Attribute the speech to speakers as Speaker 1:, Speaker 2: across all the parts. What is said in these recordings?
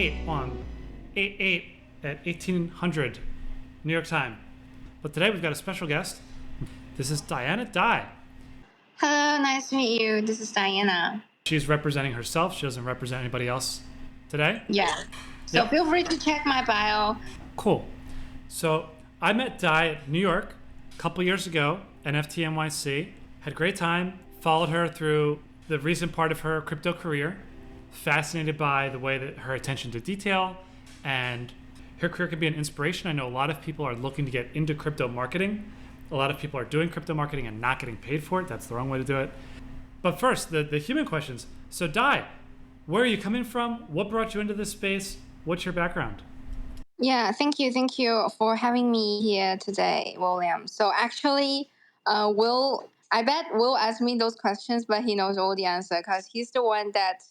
Speaker 1: 8 on 8/8 at 1800 New York time. But today we've got a special guest. This is Diana Dai.
Speaker 2: Hello, nice to meet you. This is Diana.
Speaker 1: She's representing herself. She doesn't represent anybody else today.
Speaker 2: Yeah. So
Speaker 1: Yep.
Speaker 2: feel free to check my bio.
Speaker 1: Cool. So I met Dai at New York a couple years ago at FTNYC. Had a great time. Followed her through the recent part of her crypto career. Fascinated by the way that her attention to detail and her career can be an inspiration. I know a lot of people are looking to get into crypto marketing. A lot of people are doing crypto marketing and not getting paid for it. That's the wrong way to do it. But first, the human questions. So Dai, where are you coming from? What brought you into this space? What's your background?
Speaker 2: Yeah, thank you. Thank you for having me here today, William. So actually, I bet Will ask me those questions, but he knows all the answer because he's the one that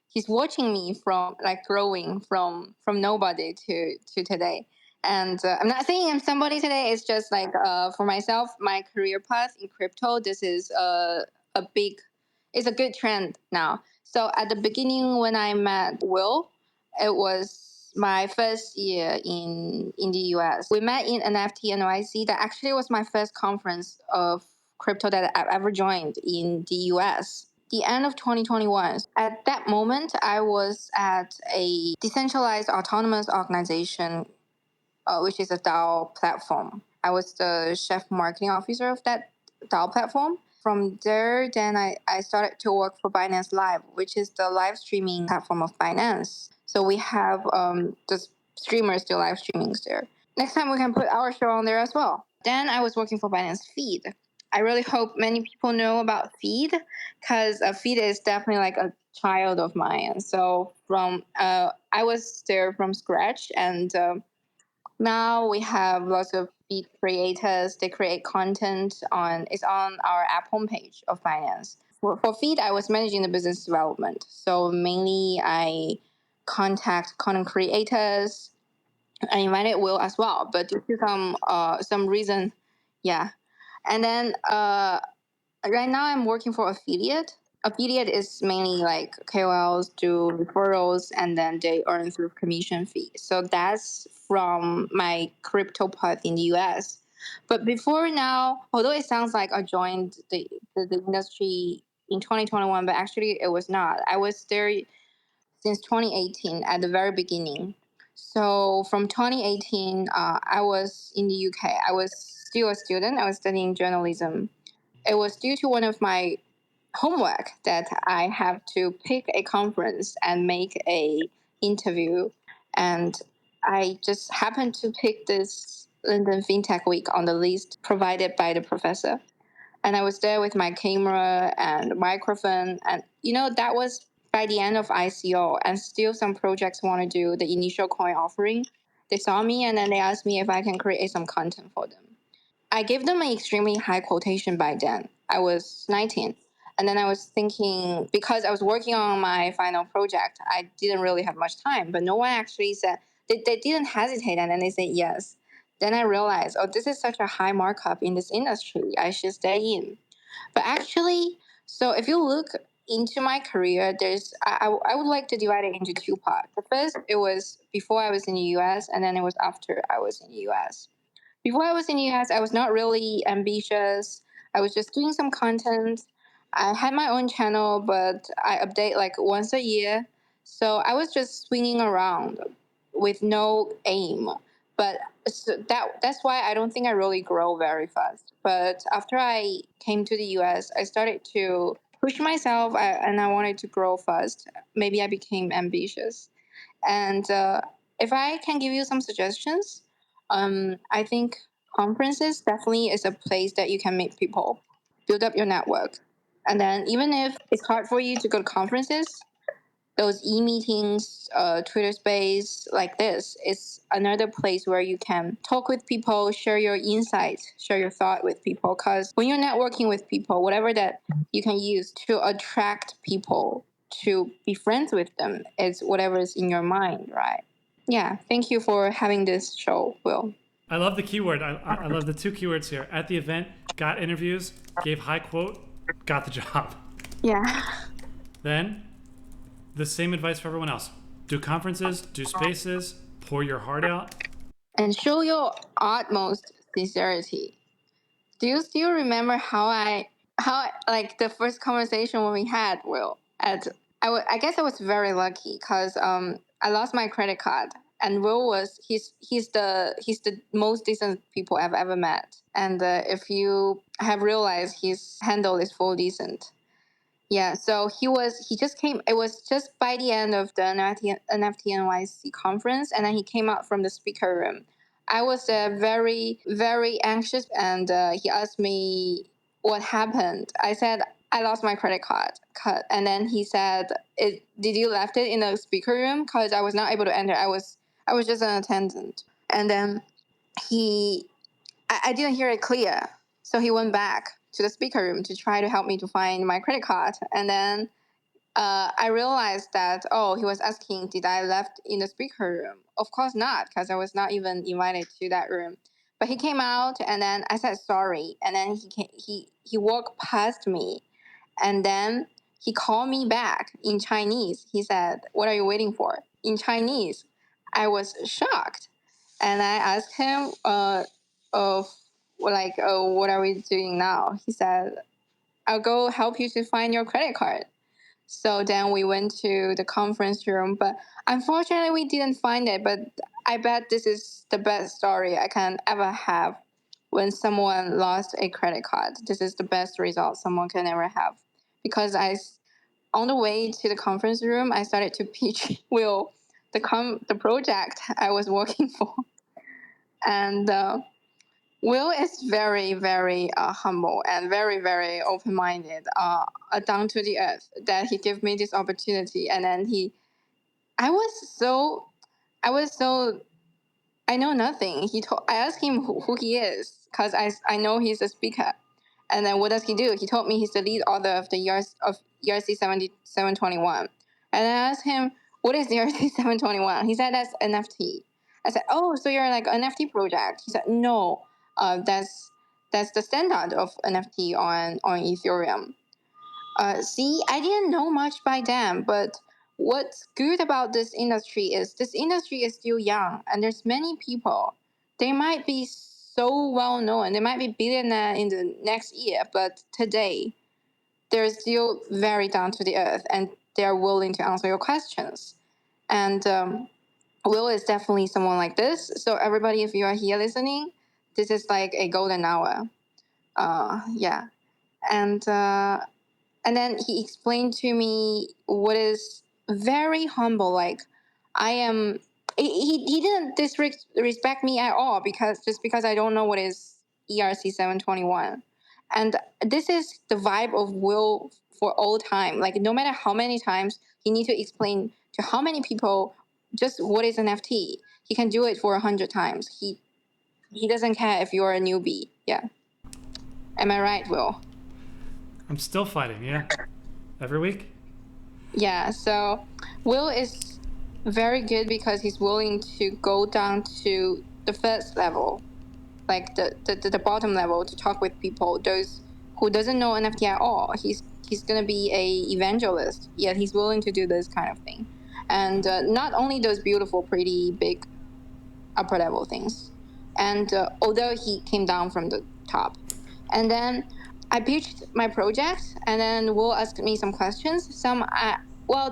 Speaker 2: he's watching me from like growing from nobody to today. And I'm not saying I'm somebody today. It's just like for myself, my career path in crypto. This is it's a good trend now. So at the beginning, when I met Will, it was my first year in the US. We met in NFT NYC. That actually was my first conference of crypto that I've ever joined in the US. The end of 2021. At that moment, I was at a decentralized autonomous organization, which is a DAO platform. I was the chief marketing officer of that DAO platform. From there, then I started to work for Binance Live, which is the live streaming platform of Binance. So we have the streamers do live streamings there. Next time we can put our show on there as well. Then I was working for Binance Feed. I really hope many people know about Feed because Feed is definitely like a child of mine. So I was there from scratch, and now we have lots of Feed creators. They create content it's on our app homepage of Binance. For Feed, I was managing the business development. So mainly I contact content creators. I invited Will as well, but due to some reason, yeah. And then right now I'm working for affiliate. Affiliate is mainly like KOLs do referrals and then they earn through commission fee. So that's from my crypto path in the US. But before now, although it sounds like I joined the industry in 2021, but actually it was not. I was there since 2018 at the very beginning. So from 2018, I was in the UK. I was still a student. I was studying journalism. It was due to one of my homework that I have to pick a conference and make a interview. And I just happened to pick this London FinTech Week on the list provided by the professor. And I was there with my camera and microphone. And, that was by the end of ICO. And still some projects want to do the initial coin offering. They saw me and then they asked me if I can create some content for them. I gave them an extremely high quotation by then. I was 19. And then I was thinking, because I was working on my final project, I didn't really have much time. But no one actually said, they didn't hesitate. And then they said yes. Then I realized, this is such a high markup in this industry. I should stay in. But actually, so if you look into my career, I would like to divide it into two parts. The first, it was before I was in the US, and then it was after I was in the US. Before I was in the US, I was not really ambitious. I was just doing some content. I had my own channel, but I update like once a year. So I was just swinging around with no aim. But that's why I don't think I really grow very fast. But after I came to the US, I started to push myself and I wanted to grow fast. Maybe I became ambitious. And if I can give you some suggestions, I think conferences definitely is a place that you can meet people, build up your network. And then even if it's hard for you to go to conferences, those e-meetings, Twitter space like this is another place where you can talk with people, share your insights, share your thought with people. Because when you're networking with people, whatever that you can use to attract people to be friends with them is whatever is in your mind, right? Yeah, thank you for having this show, Will.
Speaker 1: I love the keyword. I love the two keywords here. At the event, got interviews, gave high quote, got the job.
Speaker 2: Yeah.
Speaker 1: Then, the same advice for everyone else. do conferences, do spaces, pour your heart out.
Speaker 2: And show your utmost sincerity. Do you still remember how like the first conversation when we had, Will? I guess I was very lucky because I lost my credit card, and Will he's the most decent people I've ever met, and if you have realized, his handle is full decent. Yeah, so he just came. It was just by the end of the NFT NYC conference, and then he came out from the speaker room. I was very, very anxious, and he asked me what happened. I said I lost my credit card, and then he said, "Did you left it in the speaker room? Because I was not able to enter. I was just an attendant." And then I didn't hear it clear, so he went back to the speaker room to try to help me to find my credit card. And then I realized that, he was asking, did I left in the speaker room? Of course not, because I was not even invited to that room. But he came out, and then I said sorry, and then he walked past me, and then he called me back in Chinese. He said, "What are you waiting for?" In Chinese. I was shocked, and I asked him, what are we doing now? He said, "I'll go help you to find your credit card." So then we went to the conference room, but unfortunately we didn't find it. But I bet this is the best story I can ever have when someone lost a credit card. This is the best result someone can ever have. Because on the way to the conference room, I started to pitch Will the project I was working for. And Will is very, very humble and very, very open-minded, down to the earth, that he gave me this opportunity. And then I know nothing. I asked him who he is, because I know he's a speaker. And then what does he do? He told me he's the lead author of the ERC 721. And I asked him, what is the ERC 721? He said that's NFT. I said, oh, so you're like an NFT project? He said, no, that's the standard of NFT on Ethereum. See, I didn't know much by then, but what's good about this industry is still young, and there's many people. They might be so well known, they might be billionaire in the next year, but today they're still very down to the earth, and they're willing to answer your questions. And Will is definitely someone like this. So everybody, if you are here listening, this is like a golden hour. Yeah, and then he explained to me what is very humble. Like, I am. He didn't disrespect me at all, because I don't know what is ERC 721, and this is the vibe of Will for all time. Like, no matter how many times he need to explain to how many people just what is NFT, he can do it for 100 times. He doesn't care if you're a newbie. Yeah, am I right, Will?
Speaker 1: I'm still fighting, yeah. Every week?
Speaker 2: Yeah, so Will is very good because he's willing to go down to the first level, like the bottom level, to talk with people, those who doesn't know NFT at all. He's gonna be a evangelist, yet he's willing to do this kind of thing. And not only those beautiful, pretty, big upper level things. And although he came down from the top. And then I pitched my project, and then Will asked me some questions.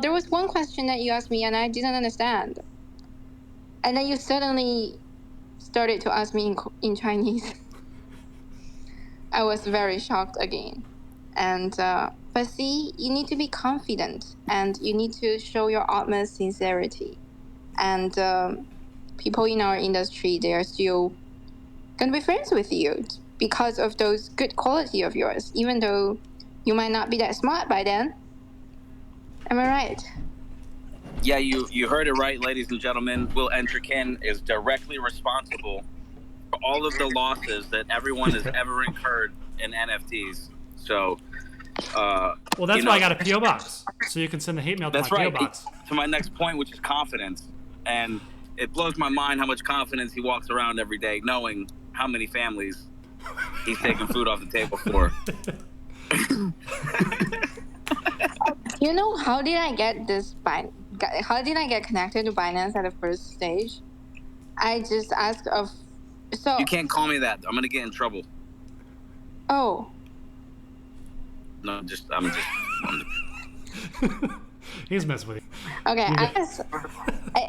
Speaker 2: There was one question that you asked me and I didn't understand. And then you suddenly started to ask me in Chinese. I was very shocked again. And but see, you need to be confident, and you need to show your utmost sincerity. And people in our industry, they are still gonna be friends with you because of those good quality of yours, even though you might not be that smart by then. Am I right?
Speaker 3: Yeah, you heard it right, ladies and gentlemen. Will Entrican is directly responsible for all of the losses that everyone has ever incurred in NFTs. So,
Speaker 1: well, that's why I got a PO box, so you can send the hate mail to my PO box.
Speaker 3: To my next point, which is confidence, and it blows my mind how much confidence he walks around every day, knowing how many families he's taking food off the table for.
Speaker 2: You know, how did I get this get connected to Binance at the first stage? I just asked of. So
Speaker 3: You can't call me that. I'm gonna get in trouble.
Speaker 2: Oh.
Speaker 3: No,
Speaker 1: He's messing with you.
Speaker 2: Okay, I guess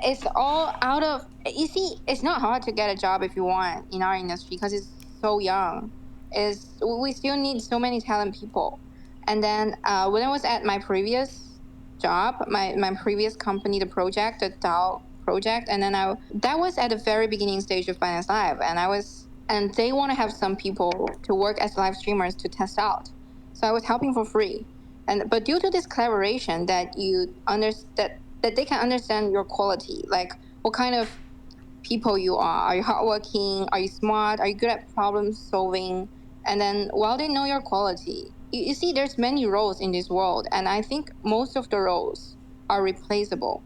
Speaker 2: it's all out of. You see, it's not hard to get a job if you want in our industry because it's so young. We still need so many talent people. And then when I was at my previous job, my previous company, the DAO project, and then that was at the very beginning stage of Binance Live, and they want to have some people to work as live streamers to test out. So I was helping for free. But due to this collaboration that that they can understand your quality, like what kind of people you are you hardworking, are you smart, are you good at problem solving, and then while they know your quality, you see there's many roles in this world, and I think most of the roles are replaceable.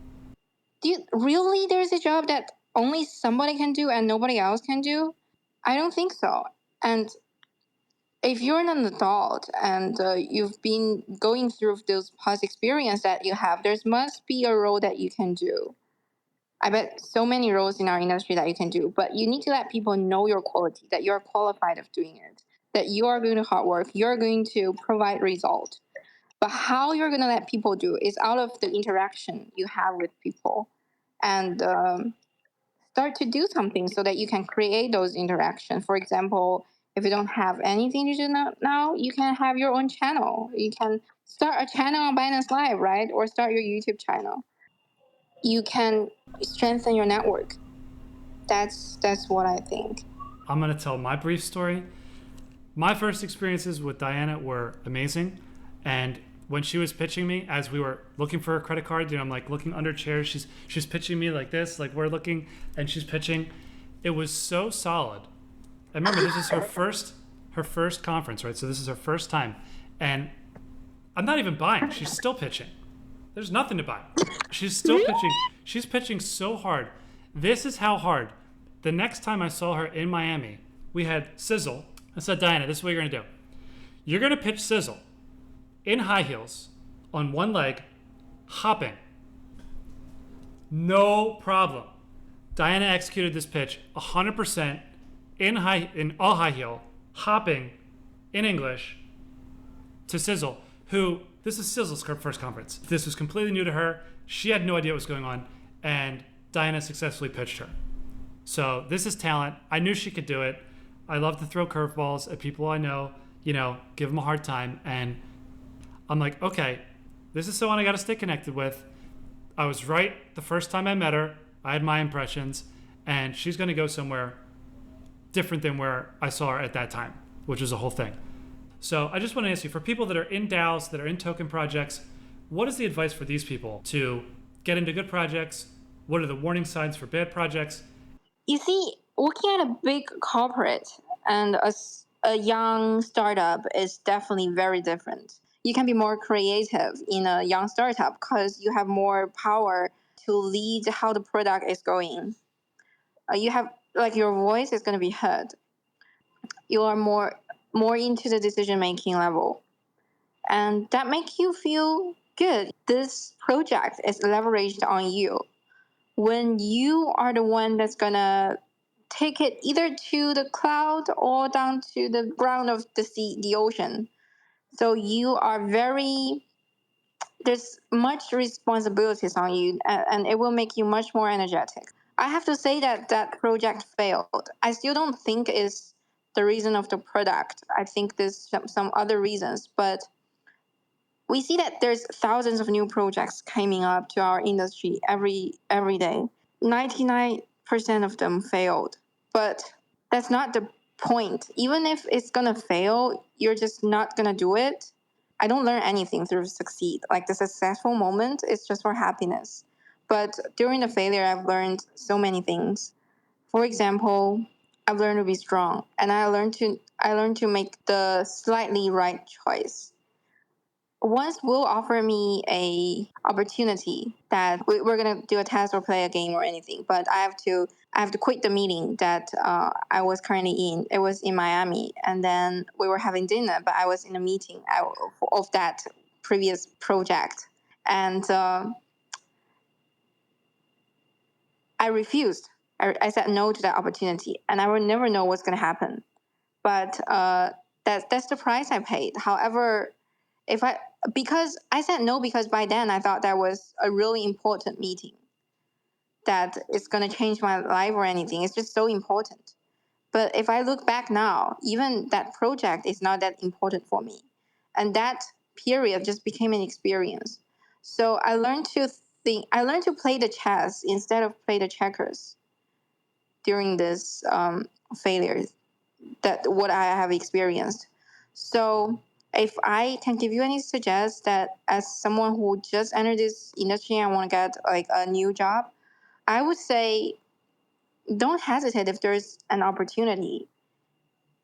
Speaker 2: Really there's a job that only somebody can do and nobody else can do? I don't think so. And if you're an adult and you've been going through those past experience that you have, there must be a role that you can do. I bet so many roles in our industry that you can do, but you need to let people know your quality, that you're qualified of doing it, that you are going to hard work, you're going to provide result. But how you're going to let people do is out of the interaction you have with people, and start to do something so that you can create those interactions. For example, if you don't have anything to do now, you can have your own channel. You can start a channel on Binance Live, right? Or start your YouTube channel. You can strengthen your network. That's what I think.
Speaker 1: I'm going to tell my brief story. My first experiences with Diana were amazing. And when she was pitching me, as we were looking for a credit card, I'm like looking under chairs. She's pitching me like this, like we're looking, and she's pitching. It was so solid. I remember this is her first conference, right? So this is her first time. And I'm not even buying. She's still pitching. There's nothing to buy. She's still pitching. She's pitching so hard. This is how hard. The next time I saw her in Miami, we had Sizzle. I said, Diana, this is what you're going to do. You're going to pitch Sizzle in high heels on one leg, hopping. No problem. Diana executed this pitch 100% in all high heel, hopping in English to Sizzle, who, this is Sizzle's first conference. This was completely new to her. She had no idea what was going on, and Diana successfully pitched her. So this is talent. I knew she could do it. I love to throw curveballs at people I know, give them a hard time. And I'm like, okay, this is someone I got to stay connected with. I was right the first time I met her. I had my impressions, and she's going to go somewhere different than where I saw her at that time, which was a whole thing. So I just want to ask you, for people that are in DAOs, that are in token projects, what is the advice for these people to get into good projects? What are the warning signs for bad projects?
Speaker 2: You see, working at a big corporate and a young startup is definitely very different. You can be more creative in a young startup because you have more power to lead how the product is going. You have, like, your voice is going to be heard. You are more into the decision-making level. And that makes you feel good. This project is leveraged on you. When you are the one that's going to take it either to the cloud or down to the ground of the sea, the ocean. So you are there's much responsibilities on you, and it will make you much more energetic. I have to say that project failed. I still don't think it's the reason of the product. I think there's some other reasons, but we see that there's thousands of new projects coming up to our industry every day. 99% of them failed, but that's not the point. Even if it's gonna fail, you're just not gonna do it. I don't learn anything through succeed. Like, the successful moment is just for happiness. But during the failure, I've learned so many things. For example, I've learned to be strong, and I learned to make the slightly right choice. Once Will offered me a opportunity that we're gonna do a test or play a game or anything, but I have to quit the meeting that I was currently in. It was in Miami, and then we were having dinner, but I was in a meeting of that previous project, and I refused. I said no to that opportunity, and I will never know what's going to happen. But that's the price I paid. However, because I said no, because by then I thought that was a really important meeting, that it's going to change my life or anything. It's just so important. But if I look back now, even that project is not that important for me, and that period just became an experience. So I learned to think. I learned to play the chess instead of play the checkers during this failure, that what I have experienced. So if I can give you any suggest that as someone who just entered this industry and want to get like a new job, I would say don't hesitate if there's an opportunity.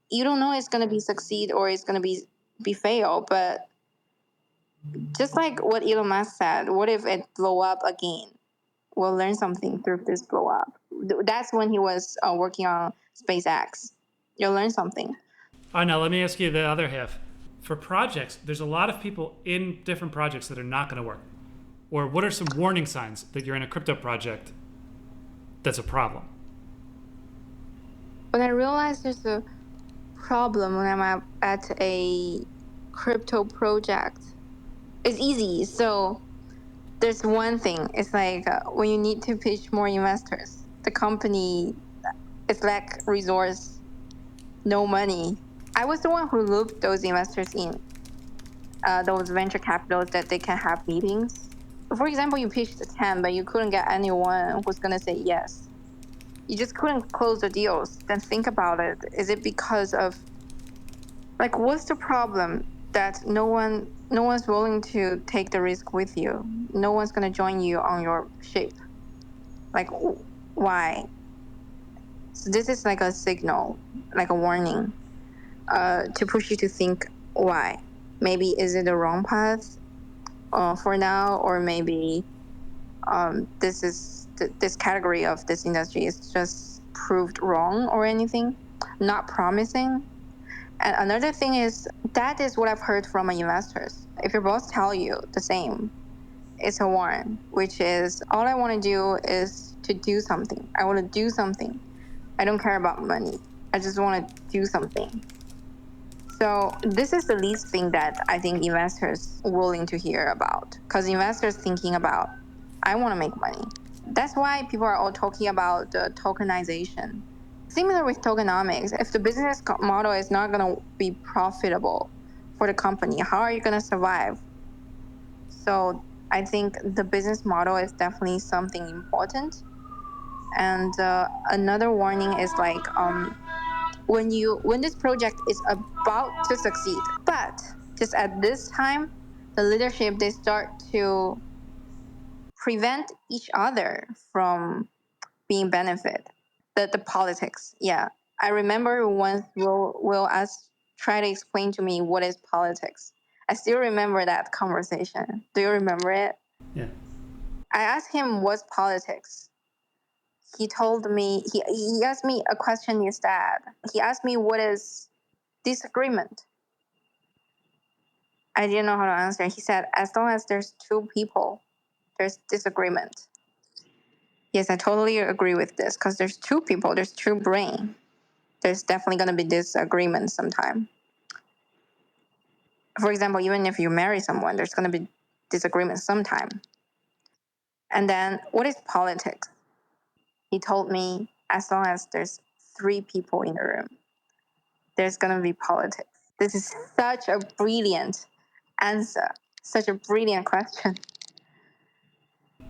Speaker 2: You don't know it's gonna be succeed or it's gonna be fail, but just like what Elon Musk said, what if it blow up again? We'll learn something through this blow up. That's when he was working on SpaceX. You'll learn something.
Speaker 1: Oh, now let me ask you the other half. For projects, there's a lot of people in different projects that are not going to work. Or what are some warning signs that you're in a crypto project that's a problem?
Speaker 2: When I realized there's a problem when I'm at a crypto project, it's easy. So there's one thing. It's like when you need to pitch more investors, the company is lack resource, no money. I was the one who looped those investors in, those venture capitals that they can have meetings. For example, you pitched 10, but you couldn't get anyone who's going to say yes. You just couldn't close the deals. Then think about it. Is it because of, like, what's the problem that no one's willing to take the risk with you? No one's going to join you on your ship. Like, why? So this is like a signal, like a warning, to push you to think why. Maybe is it the wrong path for now, or maybe this category of this industry is just proved wrong or anything, not promising. And another thing is that is what I've heard from my investors. If your boss tell you the same, it's a warn, which is all I want to do is to do something. I want to do something. I don't care about money. I just want to do something. So this is the least thing that I think investors are willing to hear about, because investors thinking about, I want to make money. That's why people are all talking about the tokenization. Similar with tokenomics, if the business model is not going to be profitable for the company, how are you going to survive? So I think the business model is definitely something important. And another warning is like when this project is about to succeed, but just at this time, the leadership, they start to prevent each other from being benefit. The politics, yeah. I remember once Will asked, try to explain to me what is politics. I still remember that conversation. Do you remember it?
Speaker 1: Yeah.
Speaker 2: I asked him what's politics. He told me, he asked me a question instead. He asked me what is disagreement. I didn't know how to answer. He said, as long as there's two people, there's disagreement. Yes, I totally agree with this, because there's two people, there's two brain. There's definitely going to be disagreement sometime. For example, even if you marry someone, there's going to be disagreement sometime. And then, what is politics? He told me, as long as there's three people in the room, there's going to be politics. This is such a brilliant answer, such a brilliant question.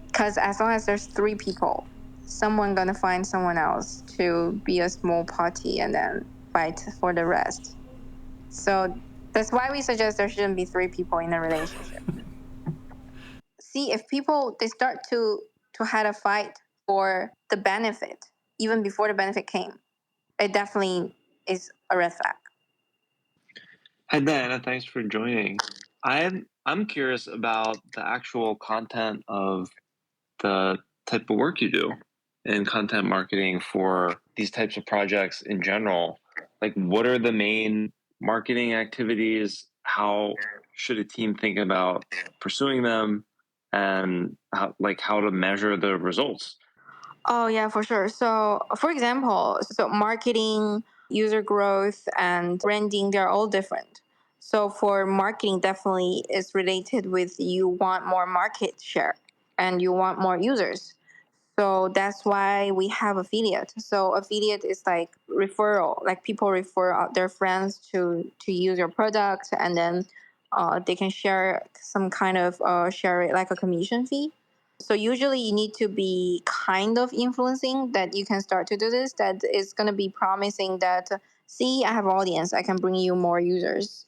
Speaker 2: Because as long as there's three people, someone going to find someone else to be a small party and then fight for the rest. So that's why we suggest there shouldn't be three people in a relationship. See, if people, they start to have a fight for the benefit, even before the benefit came, it definitely is a red flag.
Speaker 4: Hi Diana, thanks for joining. I'm curious about the actual content of the type of work you do in content marketing for these types of projects in general. Like, what are the main marketing activities? How should a team think about pursuing them, and how to measure the results?
Speaker 2: Oh, yeah, for sure. So, for example, so marketing, user growth, and branding, they're all different. So, for marketing, definitely is related with you want more market share and you want more users. So that's why we have affiliate. So affiliate is like referral, like people refer out their friends to use your product, and then they can share some kind of share it like a commission fee. So usually you need to be kind of influencing that you can start to do this. That is going to be promising that see, I have audience, I can bring you more users,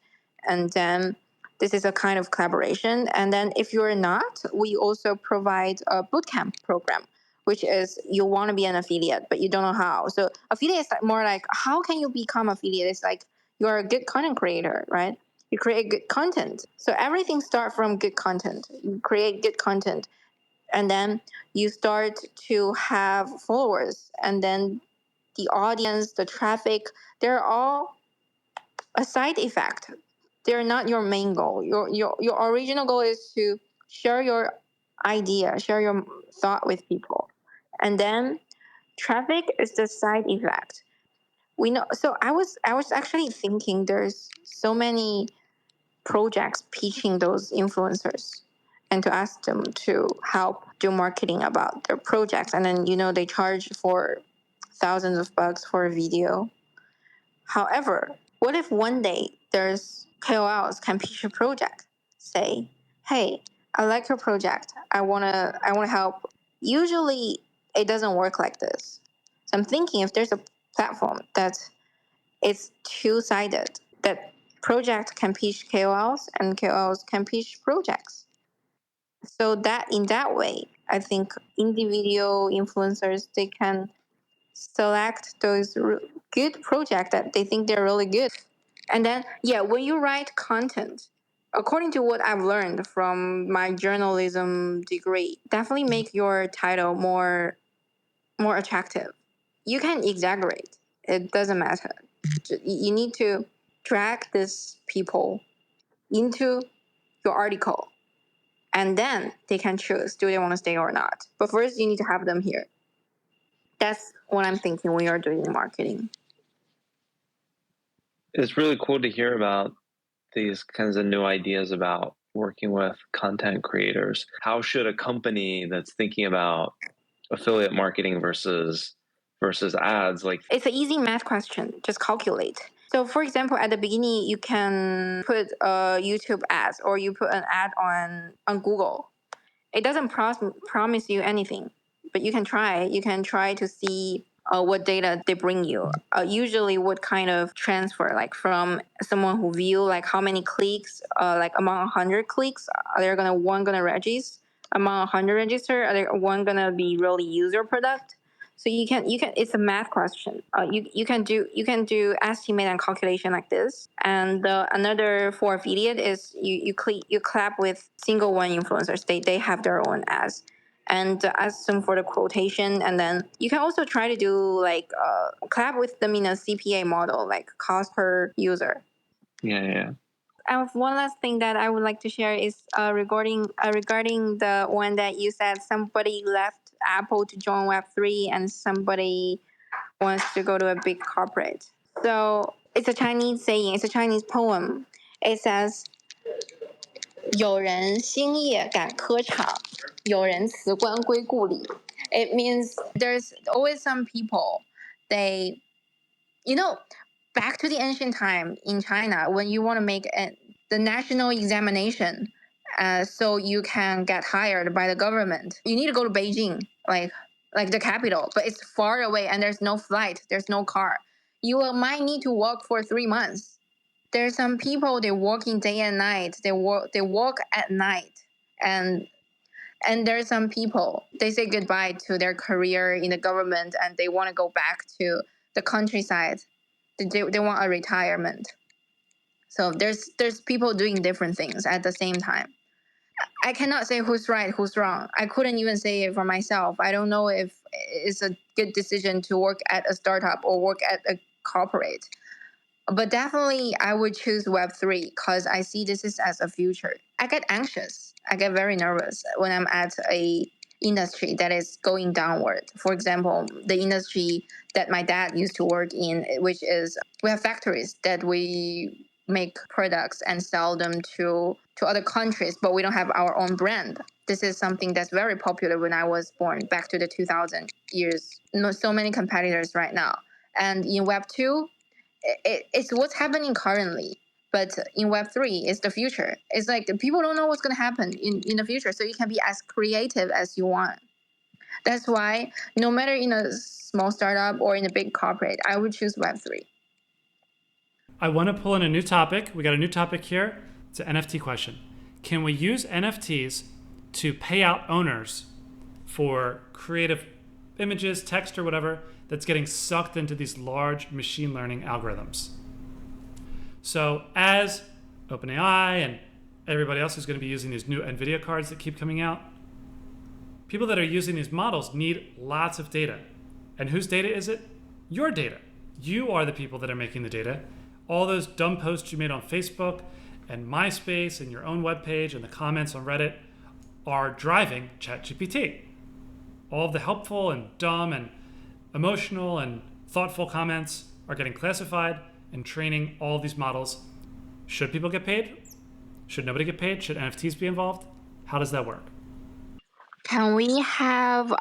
Speaker 2: and then this is a kind of collaboration. And then if you're not, we also provide a bootcamp program, which is you want to be an affiliate, but you don't know how. So affiliate is more like, how can you become affiliate? It's like you're a good content creator, right? You create good content. So everything starts from good content. You create good content, and then you start to have followers, and then the audience, the traffic, they're all a side effect. They're not your main goal. Your original goal is to share your idea, share your thought with people, and then traffic is the side effect. We know. So I was actually thinking there's so many projects pitching those influencers and to ask them to help do marketing about their projects, and then they charge for thousands of bucks for a video. However, what if one day there's KOLs can pitch a project, say, "Hey, I like your project. I wanna help." Usually, it doesn't work like this. So I'm thinking if there's a platform that is two-sided, that project can pitch KOLs and KOLs can pitch projects. So that in that way, I think individual influencers, they can select those good projects that they think they're really good. And then, yeah, when you write content, according to what I've learned from my journalism degree, definitely make your title more attractive. You can exaggerate. It doesn't matter. You need to drag these people into your article, and then they can choose do they want to stay or not. But first, you need to have them here. That's what I'm thinking when you're doing marketing.
Speaker 4: It's really cool to hear about these kinds of new ideas about working with content creators. How should a company that's thinking about affiliate marketing versus ads, like,
Speaker 2: it's an easy math question, just calculate. So for example, at the beginning you can put a YouTube ads, or you put an ad on Google. It doesn't promise you anything, but you can try. You can try to see what data they bring you. Usually, what kind of transfer, like from someone who view, like how many clicks, like among 100 clicks, are there one gonna register? Among 100 register, are there one gonna be really use your product? So you can it's a math question. You can do estimate and calculation like this. And another for affiliate is you clap with single one influencers. They have their own ads, and ask them for the quotation. And then you can also try to do like clap with them in a CPA model, like cost per user.
Speaker 4: yeah.
Speaker 2: I have one last thing that I would like to share is regarding the one that you said somebody left Apple to join Web3 and somebody wants to go to a big corporate. So it's a Chinese saying, it's a Chinese poem. It says, 有人星夜赶科场，有人辞官归故里. It means there's always some people, they, back to the ancient time in China, when you want to make the national examination, so you can get hired by the government, you need to go to Beijing, like the capital, but it's far away and there's no flight, there's no car. You might need to walk for 3 months. There's some people, they working day and night. They walk at night, and there's some people, they say goodbye to their career in the government and they want to go back to the countryside. They want a retirement. So there's people doing different things at the same time. I cannot say who's right, who's wrong. I couldn't even say it for myself. I don't know if it's a good decision to work at a startup or work at a corporate. But definitely, I would choose Web3 because I see this as a future. I get anxious. I get very nervous when I'm at a industry that is going downward. For example, the industry that my dad used to work in, which is we have factories that we make products and sell them to other countries, but we don't have our own brand. This is something that's very popular when I was born, back to the 2000 years. So many competitors right now. And in Web 2, it's what's happening currently. But in Web3, it's the future. It's like people don't know what's going to happen in the future. So you can be as creative as you want. That's why no matter in a small startup or in a big corporate, I would choose Web3.
Speaker 1: I want to pull in a new topic. We got a new topic here. It's an NFT question. Can we use NFTs to pay out owners for creative images, text, or whatever that's getting sucked into these large machine learning algorithms? So as OpenAI and everybody else is going to be using these new NVIDIA cards that keep coming out, people that are using these models need lots of data. And whose data is it? Your data. You are the people that are making the data. All those dumb posts you made on Facebook and MySpace and your own webpage and the comments on Reddit are driving ChatGPT. All of the helpful and dumb and emotional and thoughtful comments are getting classified and training all of these models. Should people get paid? Should nobody get paid? Should NFTs be involved? How does that work?
Speaker 2: Can we have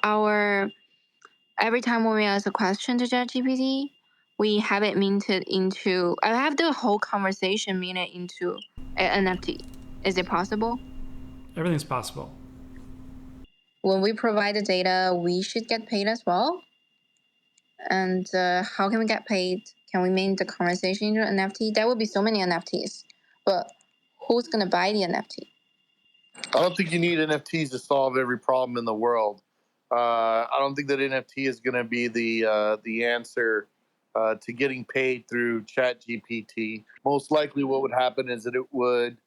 Speaker 2: every time when we ask a question to ChatGPT, we have it minted into, I have the whole conversation minted into an NFT. Is it possible?
Speaker 1: Everything's possible.
Speaker 2: When we provide the data, we should get paid as well. And how can we get paid? Can we make the conversation into an NFT? There will be so many NFTs, but who's going to buy the NFT?
Speaker 5: I don't think you need NFTs to solve every problem in the world. I don't think that NFT is going to be the answer to getting paid through ChatGPT. Most likely what would happen is that it would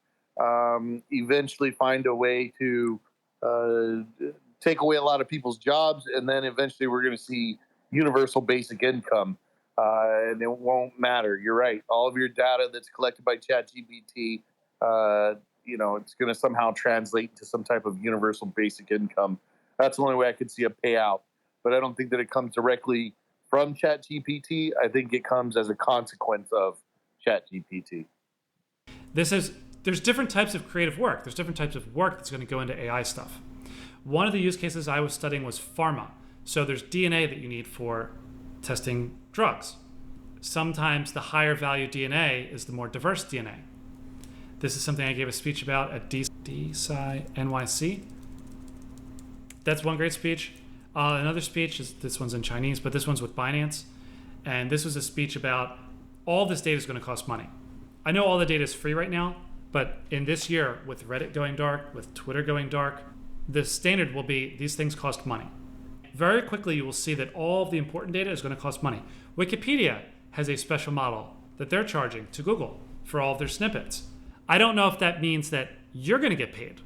Speaker 5: eventually find a way to take away a lot of people's jobs, and then eventually we're going to see universal basic income. And it won't matter. You're right. All of your data that's collected by ChatGPT, it's going to somehow translate to some type of universal basic income. That's the only way I could see a payout. But I don't think that it comes directly from ChatGPT. I think it comes as a consequence of ChatGPT.
Speaker 1: There's different types of creative work. There's different types of work that's going to go into AI stuff. One of the use cases I was studying was pharma. So there's DNA that you need for testing drugs. Sometimes the higher value DNA is the more diverse DNA. This is something I gave a speech about at DSci NYC. That's one great speech. Another speech is, this one's in Chinese, but this one's with Binance. And this was a speech about all this data is going to cost money. I know all the data is free right now, but in this year, with Reddit going dark, with Twitter going dark, the standard will be these things cost money. Very quickly, you will see that all of the important data is going to cost money. Wikipedia has a special model that they're charging to Google for all of their snippets. I don't know if that means that you're going to get paid.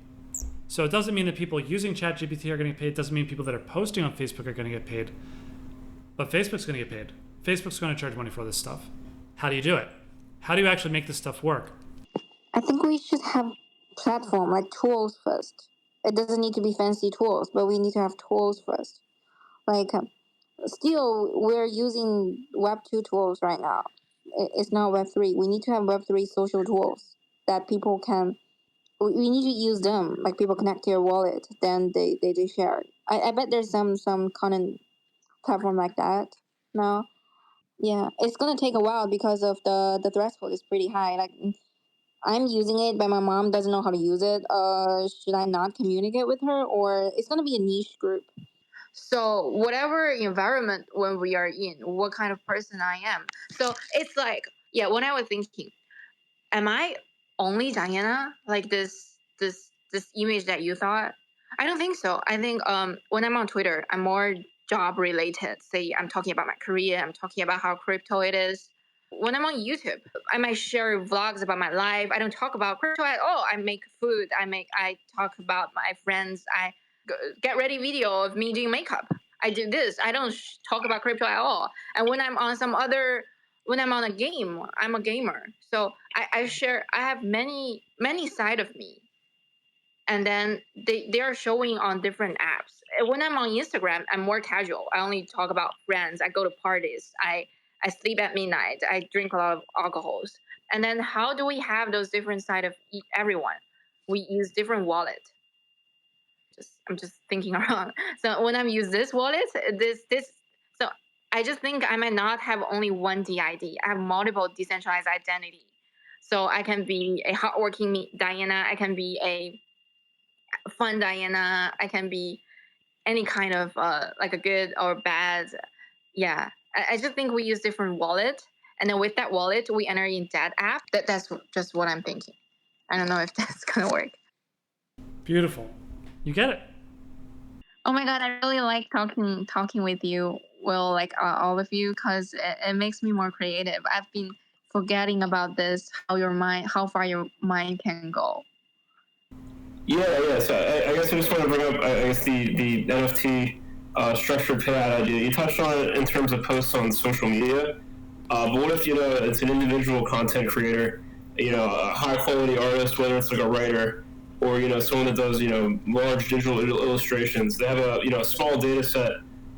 Speaker 1: So it doesn't mean that people using ChatGPT are going to get paid. It doesn't mean people that are posting on Facebook are going to get paid. But Facebook's going to get paid. Facebook's going to charge money for this stuff. How do you do it? How do you actually make this stuff work?
Speaker 2: I think we should have platform, like tools first. It doesn't need to be fancy tools, but we need to have tools first. Like, still, we're using Web2 tools right now. It's not Web3. We need to have Web3 social tools that people can, we need to use them. Like, people connect to your wallet, then they share. I bet there's some content platform like that now. Yeah, it's going to take a while because of the threshold is pretty high. Like, I'm using it, but my mom doesn't know how to use it. Should I not communicate with her? Or it's going to be a niche group. So whatever environment when we are in, what kind of person I am. So it's like, yeah, when I was thinking, am I only Diana? Like this image that you thought? I don't think so. I think when I'm on Twitter, I'm more job related. Say I'm talking about my career, I'm talking about how crypto it is. When I'm on YouTube, I might share vlogs about my life. I don't talk about crypto at all. I make food. I talk about my friends. I get ready video of me doing makeup. I do this. I don't talk about crypto at all. And when I'm on when I'm on a game, I'm a gamer. So I have many side of me. And then they are showing on different apps. when I'm on Instagram, I'm more casual. I only talk about friends. I go to parties. I sleep at midnight. I drink a lot of alcohols. And then how do we have those different side of everyone? We use different wallet. I'm just thinking around. So when I use this wallet, so I just think I might not have only one DID. I have multiple decentralized identity. So I can be a hardworking Diana. I can be a fun Diana. I can be any kind of like a good or bad. Yeah, I just think we use different wallet, and then with that wallet, we enter in that app. That's just what I'm thinking. I don't know if that's gonna work.
Speaker 1: Beautiful. You get it.
Speaker 2: Oh my god, I really like talking with you, Will, like all of you, because it makes me more creative. I've been forgetting about this, how far your mind can go.
Speaker 6: Yeah. So I guess I just want to bring up, I guess, the NFT structured payout idea. You touched on it in terms of posts on social media, but what if, it's an individual content creator, a high quality artist, whether it's like a writer or, someone that does, large digital illustrations. They have a small data set,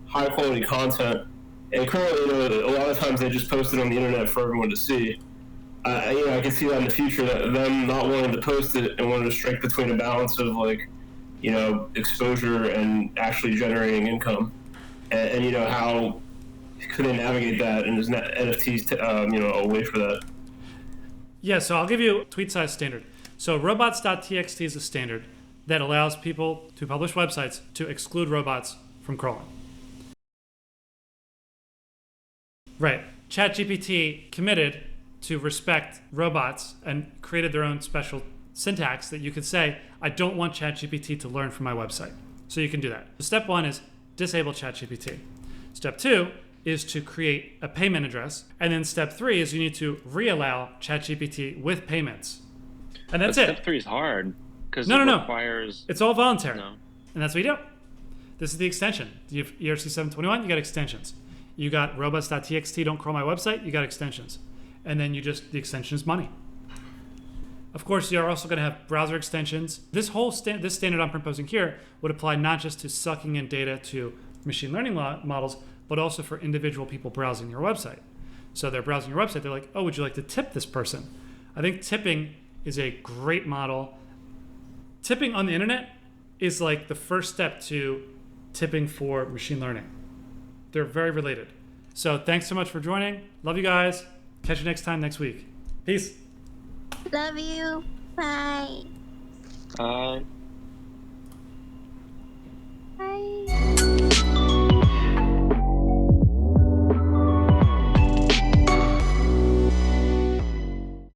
Speaker 6: high quality content, and currently, a lot of times they just post it on the internet for everyone to see. I can see that in the future, that them not wanting to post it and wanting to strike between a balance of exposure and actually generating income, and how could they navigate that, and is NFTs a way for that?
Speaker 1: Yeah, so I'll give you tweet size standard. So robots.txt is a standard that allows people to publish websites to exclude robots from crawling. Right. ChatGPT committed to respect robots and created their own special syntax that you could say, I don't want ChatGPT to learn from my website. So you can do that. So step 1 is disable ChatGPT. Step 2 is to create a payment address. And then step 3 is you need to reallow ChatGPT with payments. And that's it.
Speaker 4: Step 3 is hard because
Speaker 1: it
Speaker 4: requires...
Speaker 1: It's all voluntary.
Speaker 4: No.
Speaker 1: And that's what you do. This is the extension. You have ERC 721, you got extensions. You got robots.txt, don't crawl my website, you got extensions. And then the extension is money. Of course, you're also going to have browser extensions. This standard I'm proposing here would apply not just to sucking in data to machine learning models, but also for individual people browsing your website. So they're browsing your website, they're like, oh, would you like to tip this person? I think tipping is a great model. Tipping on the internet is like the first step to tipping for machine learning. They're very related. So thanks so much for joining. Love you guys. Catch you next time next week. Peace.
Speaker 2: Love you. Bye.
Speaker 4: Bye.